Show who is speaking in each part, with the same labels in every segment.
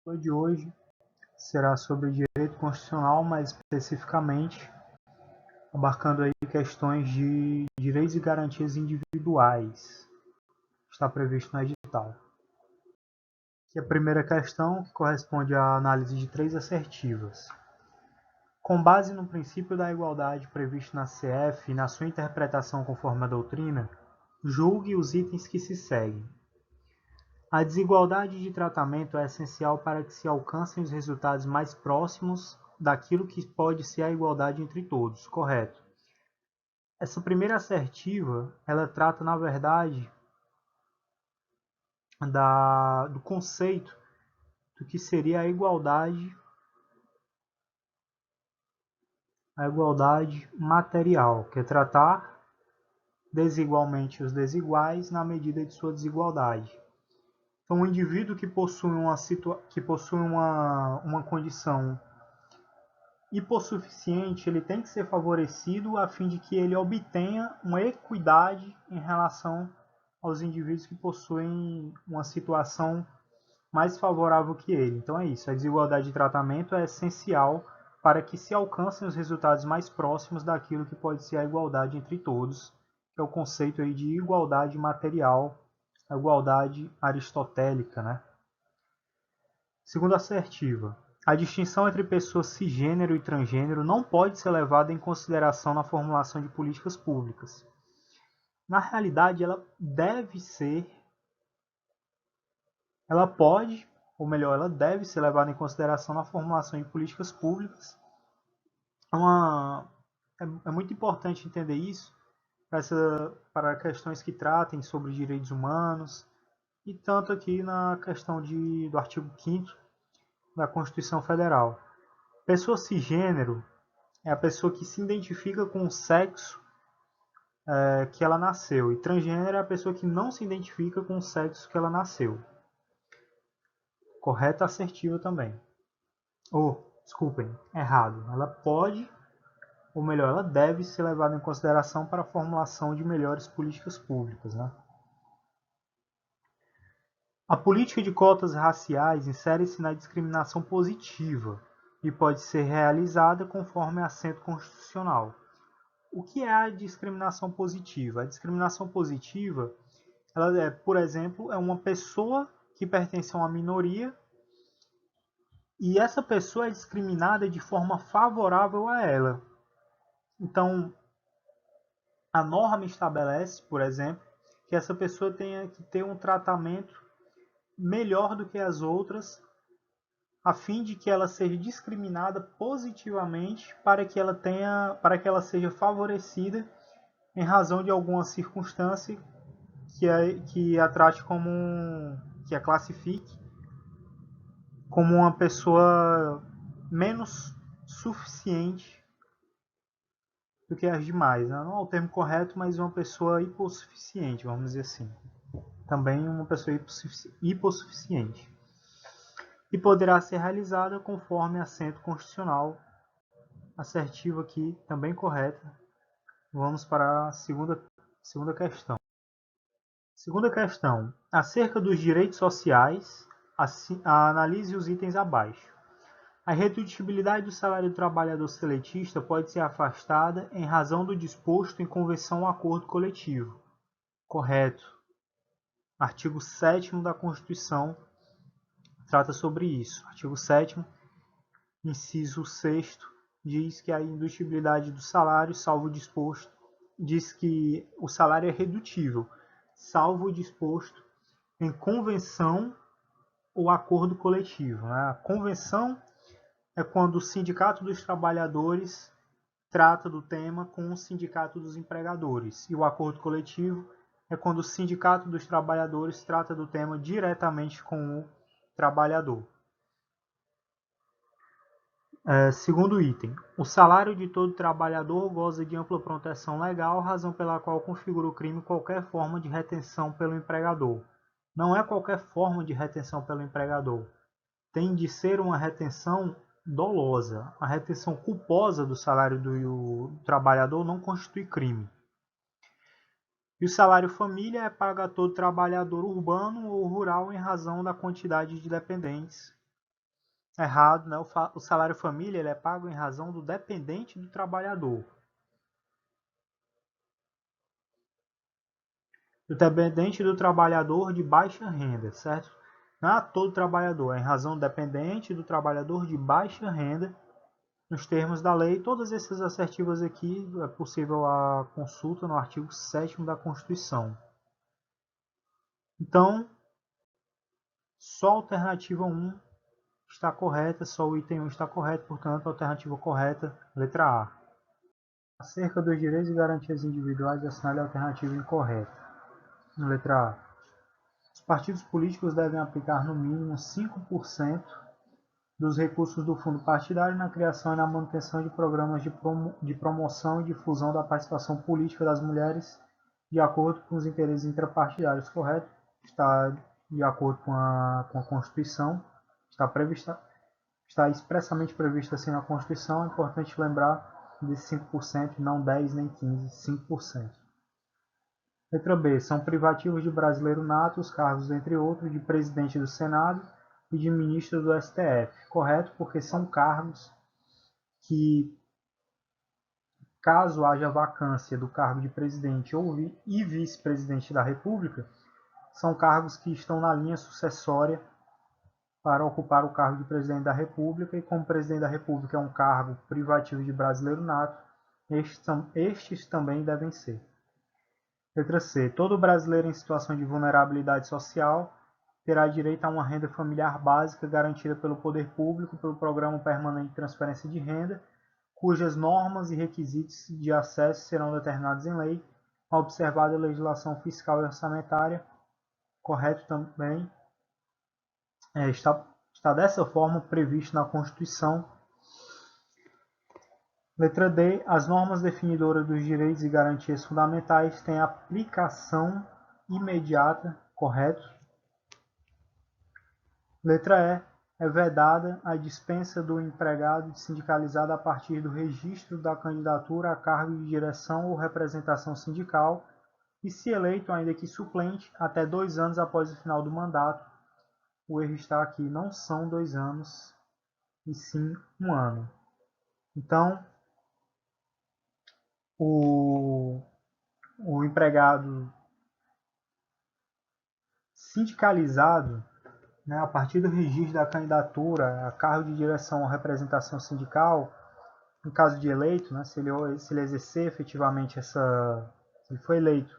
Speaker 1: O de hoje será sobre direito constitucional, mais especificamente abarcando aí questões de direitos e garantias individuais. Está previsto no edital. Aqui a primeira questão, que corresponde à análise de 3 assertivas. Com base no princípio da igualdade previsto na CF e na sua interpretação conforme a doutrina, julgue os itens que se seguem. A desigualdade de tratamento é essencial para que se alcancem os resultados mais próximos daquilo que pode ser a igualdade entre todos, correto? Essa primeira assertiva, ela trata, na verdade, do conceito do que seria a igualdade material, que é tratar desigualmente os desiguais na medida de sua desigualdade. Então, um indivíduo que possui uma condição hipossuficiente, ele tem que ser favorecido a fim de que ele obtenha uma equidade em relação aos indivíduos que possuem uma situação mais favorável que ele. Então é isso, a desigualdade de tratamento é essencial para que se alcancem os resultados mais próximos daquilo que pode ser a igualdade entre todos, que é o conceito aí de igualdade material, a igualdade aristotélica, né? Segunda assertiva. A distinção entre pessoas cisgênero e transgênero não pode ser levada em consideração na formulação de políticas públicas. Na realidade, ela pode, ou melhor, ela deve ser levada em consideração na formulação de políticas públicas. É muito importante entender isso para questões que tratem sobre direitos humanos, e tanto aqui na questão do artigo 5º da Constituição Federal. Pessoa cisgênero é a pessoa que se identifica com o sexo que ela nasceu, e transgênero é a pessoa que não se identifica com o sexo que ela nasceu. Correta assertiva também. Desculpem, errado. Ela pode, ou melhor, ela deve ser levada em consideração para a formulação de melhores políticas públicas, né? A política de cotas raciais insere-se na discriminação positiva e pode ser realizada conforme assento constitucional. O que é a discriminação positiva? A discriminação positiva, ela é, por exemplo, é uma pessoa que pertence a uma minoria e essa pessoa é discriminada de forma favorável a ela. Então, a norma estabelece, por exemplo, que essa pessoa tenha que ter um tratamento melhor do que as outras, a fim de que ela seja discriminada positivamente para que ela seja favorecida em razão de alguma circunstância que a trate que a classifique como uma pessoa menos suficiente do que as demais. Não é o termo correto, mas uma pessoa hipossuficiente, vamos dizer assim. Também uma pessoa hipossuficiente. E poderá ser realizada conforme assento constitucional. Assertivo aqui, também correta. Vamos para a segunda questão. Segunda questão. Acerca dos direitos sociais, analise os itens abaixo. A redutibilidade do salário do trabalhador seletista pode ser afastada em razão do disposto em convenção ou acordo coletivo. Correto. Artigo 7º da Constituição trata sobre isso. Artigo 7º, inciso 6º, diz que a indutibilidade do salário, salvo o disposto, diz que o salário é redutível, salvo o disposto em convenção ou acordo coletivo. A convenção é quando o sindicato dos trabalhadores trata do tema com o sindicato dos empregadores. E o acordo coletivo é quando o sindicato dos trabalhadores trata do tema diretamente com o trabalhador. Segundo item, o salário de todo trabalhador goza de ampla proteção legal, razão pela qual configura o crime qualquer forma de retenção pelo empregador. Não é qualquer forma de retenção pelo empregador. Tem de ser uma retenção dolosa. A retenção culposa do salário do trabalhador não constitui crime. E o salário família é pago a todo trabalhador urbano ou rural em razão da quantidade de dependentes Errado, né? O salário família ele é pago em razão do dependente do trabalhador. Do dependente do trabalhador de baixa renda, certo? Não é todo trabalhador, é em razão do dependente do trabalhador de baixa renda, nos termos da lei. Todas essas assertivas aqui é possível a consulta no artigo 7º da Constituição. Então, só a alternativa 1 está correta, só o item 1 está correto, portanto, a alternativa correta, letra A. Acerca dos direitos e garantias individuais, assinale a alternativa incorreta. Letra A. Os partidos políticos devem aplicar no mínimo 5% dos recursos do fundo partidário na criação e na manutenção de programas de promoção e difusão da participação política das mulheres de acordo com os interesses intrapartidários. Correto? Está de acordo com a Constituição, está expressamente previsto assim na Constituição. É importante lembrar desses 5%, não 10 nem 15, 5%. Letra B. São privativos de brasileiro nato os cargos, entre outros, de presidente do Senado e de ministro do STF. Correto? Porque são cargos que, caso haja vacância do cargo de presidente e vice-presidente da República, são cargos que estão na linha sucessória para ocupar o cargo de presidente da República, e como presidente da República é um cargo privativo de brasileiro nato, estes também devem ser. Letra C. Todo brasileiro em situação de vulnerabilidade social terá direito a uma renda familiar básica garantida pelo poder público pelo Programa Permanente de Transferência de Renda, cujas normas e requisitos de acesso serão determinados em lei, observada a legislação fiscal e orçamentária. Correto também. Está dessa forma previsto na Constituição. Letra D. As normas definidoras dos direitos e garantias fundamentais têm aplicação imediata. Correto. Letra E. É vedada a dispensa do empregado sindicalizado a partir do registro da candidatura a cargo de direção ou representação sindical e, se eleito, ainda que suplente, até 2 anos após o final do mandato. O erro está aqui, não são 2 anos, e sim 1 ano. Então, o empregado sindicalizado, né, a partir do registro da candidatura a cargo de direção ou representação sindical, no caso de eleito, né, se ele exercer efetivamente se ele foi eleito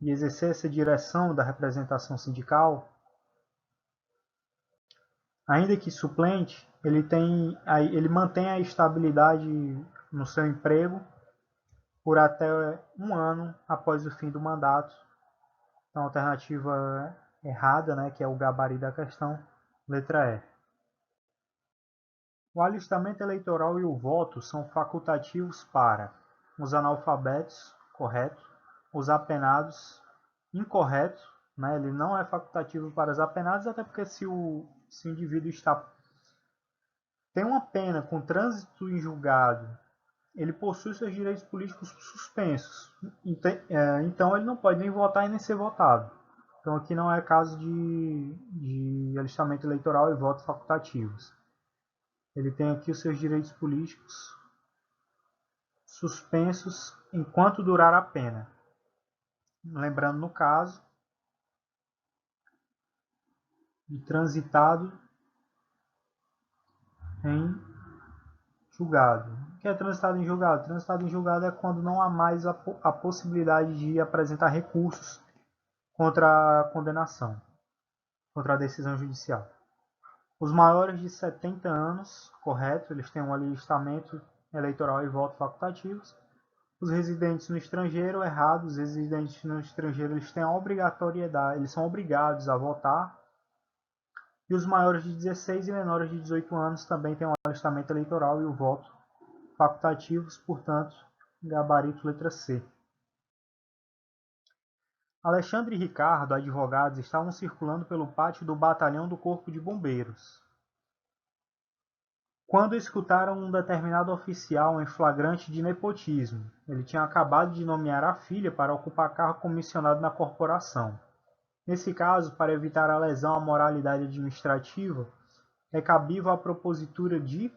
Speaker 1: e exercer essa direção da representação sindical, ainda que suplente, ele mantém a estabilidade no seu emprego por até 1 ano após o fim do mandato. Então, a alternativa errada, né, que é o gabarito da questão, letra E. O alistamento eleitoral e o voto são facultativos para os analfabetos, correto, os apenados, incorreto, né, ele não é facultativo para os apenados, até porque se o indivíduo tem uma pena com trânsito em julgado, ele possui seus direitos políticos suspensos, então ele não pode nem votar e nem ser votado. Então aqui não é caso de alistamento eleitoral e votos facultativos. Ele tem aqui os seus direitos políticos suspensos enquanto durar a pena. Lembrando, no caso, de transitado em julgado. O que é transitado em julgado? Transitado em julgado é quando não há mais a possibilidade de apresentar recursos contra a condenação, contra a decisão judicial. Os maiores de 70 anos, correto, eles têm um alistamento eleitoral e voto facultativos. Os residentes no estrangeiro, errado, os residentes no estrangeiro eles têm a obrigatoriedade, eles são obrigados a votar. E os maiores de 16 e menores de 18 anos também têm um alistamento eleitoral e o voto facultativos, portanto, gabarito letra C. Alexandre e Ricardo, advogados, estavam circulando pelo pátio do batalhão do Corpo de Bombeiros, quando escutaram um determinado oficial em flagrante de nepotismo. Ele tinha acabado de nomear a filha para ocupar cargo comissionado na corporação. Nesse caso, para evitar a lesão à moralidade administrativa, é cabível a propositura de...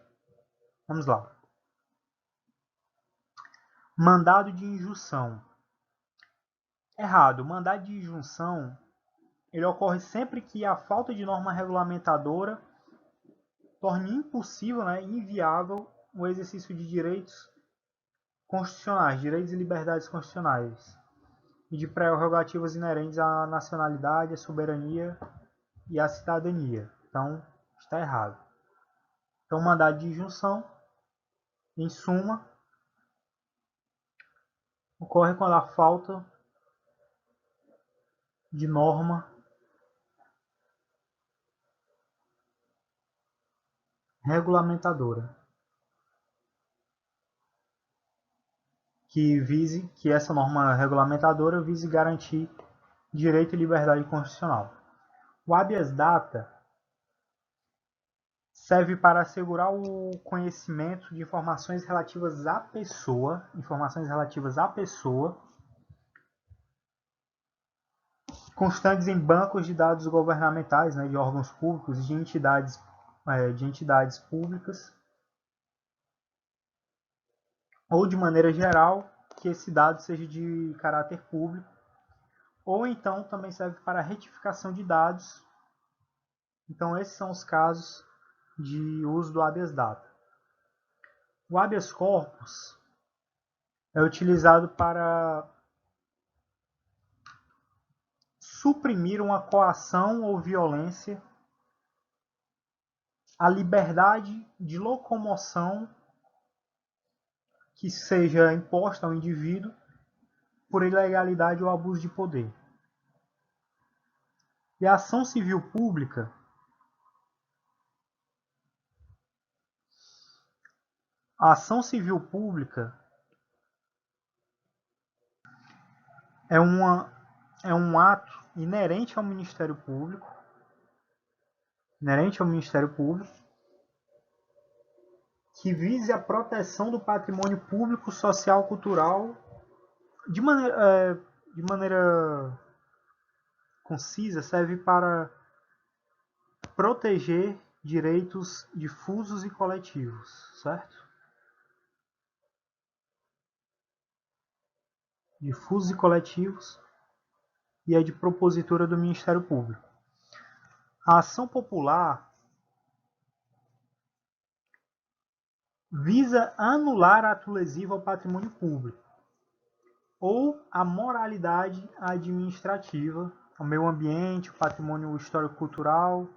Speaker 1: Vamos lá. Mandado de injunção. Errado. O mandado de injunção ele ocorre sempre que a falta de norma regulamentadora torne impossível, inviável, o exercício de direitos constitucionais, direitos e liberdades constitucionais, e de prerrogativas inerentes à nacionalidade, à soberania e à cidadania. Então, está errado. Então, mandado de injunção, em suma, ocorre quando a falta de norma regulamentadora que essa norma regulamentadora vise garantir direito e liberdade constitucional. O habeas data serve para assegurar o conhecimento de informações relativas à pessoa, constantes em bancos de dados governamentais, de órgãos públicos e de entidades públicas, ou de maneira geral, que esse dado seja de caráter público, ou então também serve para retificação de dados. Então, esses são os casos de uso do habeas data. O habeas corpus é utilizado para suprimir uma coação ou violência à liberdade de locomoção que seja imposta ao indivíduo por ilegalidade ou abuso de poder. E a ação civil pública é um ato inerente ao Ministério Público, que vise a proteção do patrimônio público, social, cultural, de maneira concisa, serve para proteger direitos difusos e coletivos, certo? Difusos e coletivos, e é de propositura do Ministério Público. A ação popular visa anular ato lesivo ao patrimônio público ou a moralidade administrativa, ao meio ambiente, o patrimônio histórico-cultural.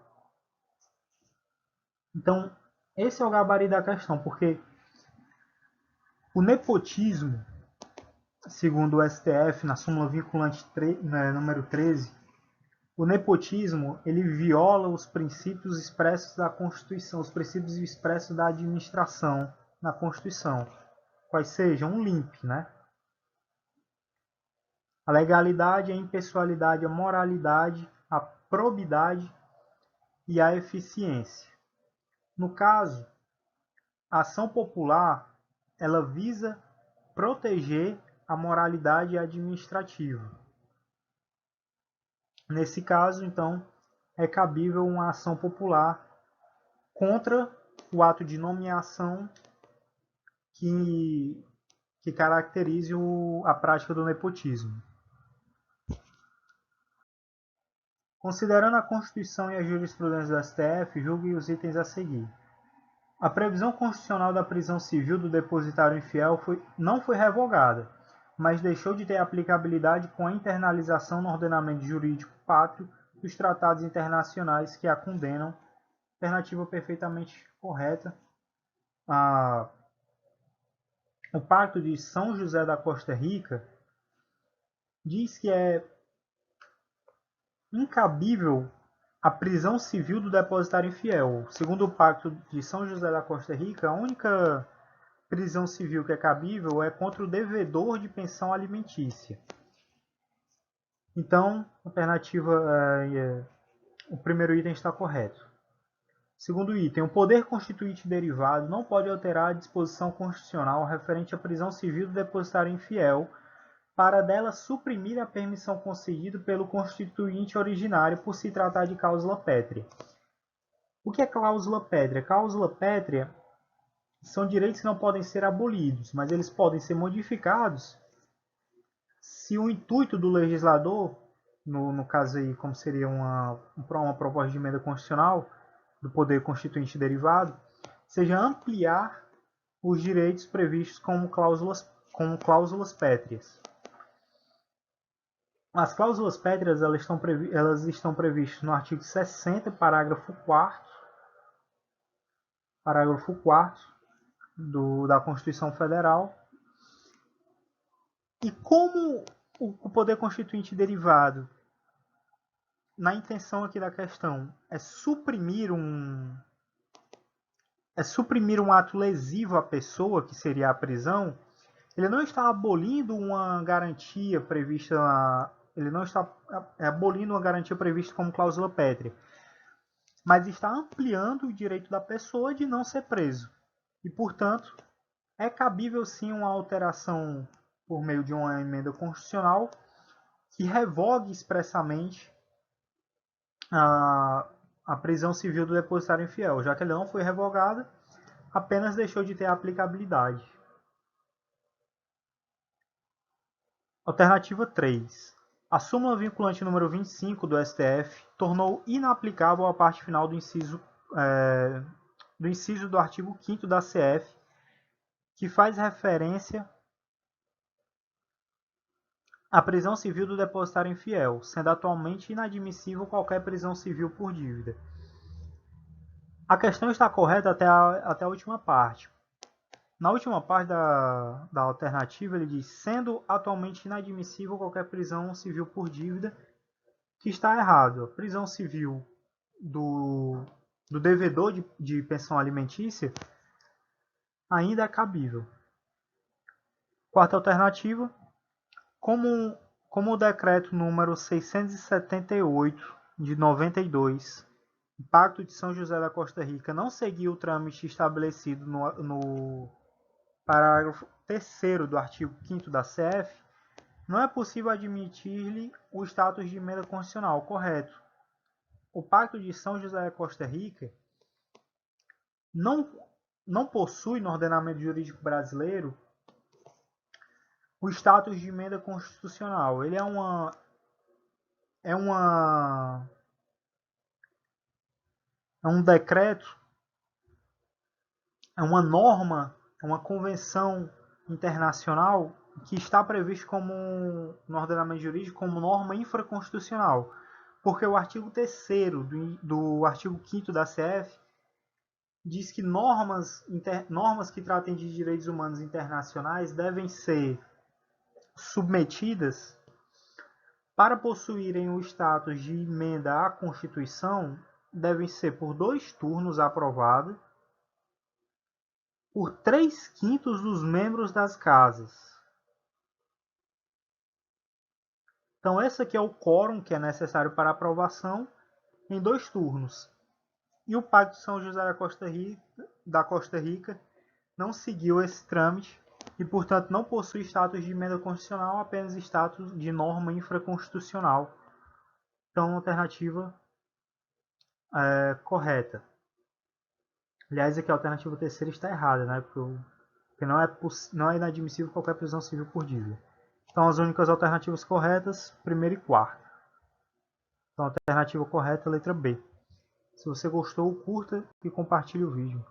Speaker 1: Então, esse é o gabarito da questão, porque o nepotismo, segundo o STF, na súmula vinculante número 13, o nepotismo ele viola os princípios expressos da Constituição, os princípios expressos da administração na Constituição, quais sejam um LIMP, A legalidade, a impessoalidade, a moralidade, a probidade e a eficiência. No caso, a ação popular ela visa proteger a moralidade administrativa. Nesse caso, então, é cabível uma ação popular contra o ato de nomeação que caracterize a prática do nepotismo. Considerando a Constituição e a jurisprudência do STF, julgue os itens a seguir. A previsão constitucional da prisão civil do depositário infiel não foi revogada, mas deixou de ter aplicabilidade com a internalização no ordenamento jurídico pátrio dos tratados internacionais que a condenam, alternativa perfeitamente correta. O Pacto de São José da Costa Rica diz que é incabível a prisão civil do depositário infiel. Segundo o Pacto de São José da Costa Rica, a única prisão civil que é cabível é contra o devedor de pensão alimentícia. Então, o primeiro item está correto. Segundo item, o poder constituinte derivado não pode alterar a disposição constitucional referente à prisão civil do depositário infiel para dela suprimir a permissão concedida pelo constituinte originário por se tratar de cláusula pétrea. O que é cláusula pétrea? Cláusula pétrea são direitos que não podem ser abolidos, mas eles podem ser modificados se o intuito do legislador, no caso aí, como seria uma proposta de emenda constitucional do poder constituinte derivado, seja ampliar os direitos previstos como cláusulas pétreas. As cláusulas pétreas elas estão previstas no artigo 60, parágrafo 4º da Constituição Federal. E como o poder constituinte derivado, na intenção aqui da questão, é suprimir um ato lesivo à pessoa, que seria a prisão, ele não está abolindo uma garantia prevista, ele não está abolindo uma garantia prevista como cláusula pétrea, mas está ampliando o direito da pessoa de não ser preso. E, portanto, é cabível sim uma alteração por meio de uma emenda constitucional que revogue expressamente a prisão civil do depositário infiel, já que ela não foi revogada, apenas deixou de ter aplicabilidade. Alternativa 3. A súmula vinculante número 25 do STF tornou inaplicável a parte final do inciso do artigo 5º da CF, que faz referência à prisão civil do depositário infiel, sendo atualmente inadmissível qualquer prisão civil por dívida. A questão está correta até a última parte. Na última parte da alternativa, ele diz: sendo atualmente inadmissível qualquer prisão civil por dívida, que está errado. A prisão civil do devedor de pensão alimentícia ainda é cabível. Quarta alternativa: como o decreto número 678 de 92, o Pacto de São José da Costa Rica, não seguiu o trâmite estabelecido no parágrafo 3º do artigo 5º da CF, não é possível admitir-lhe o status de emenda constitucional, correto. O Pacto de São José da Costa Rica não possui no ordenamento jurídico brasileiro o status de emenda constitucional. Ele é um decreto, é uma norma, é uma convenção internacional que está previsto no ordenamento jurídico como norma infraconstitucional, porque o artigo 3º do artigo 5º da CF diz que normas que tratem de direitos humanos internacionais devem ser submetidas, para possuírem o status de emenda à Constituição, devem ser por 2 turnos aprovadas por 3/5 dos membros das casas. Então, esse aqui é o quórum que é necessário para aprovação em 2 turnos. E o Pacto de São José da Costa Rica não seguiu esse trâmite e, portanto, não possui status de emenda constitucional, apenas status de norma infraconstitucional. Então, a alternativa é correta. Aliás, aqui a alternativa 3ª está errada, né? Porque não é inadmissível qualquer prisão civil por dívida. Então, as únicas alternativas corretas, primeira e quarta. Então, a alternativa correta é a letra B. Se você gostou, curta e compartilhe o vídeo.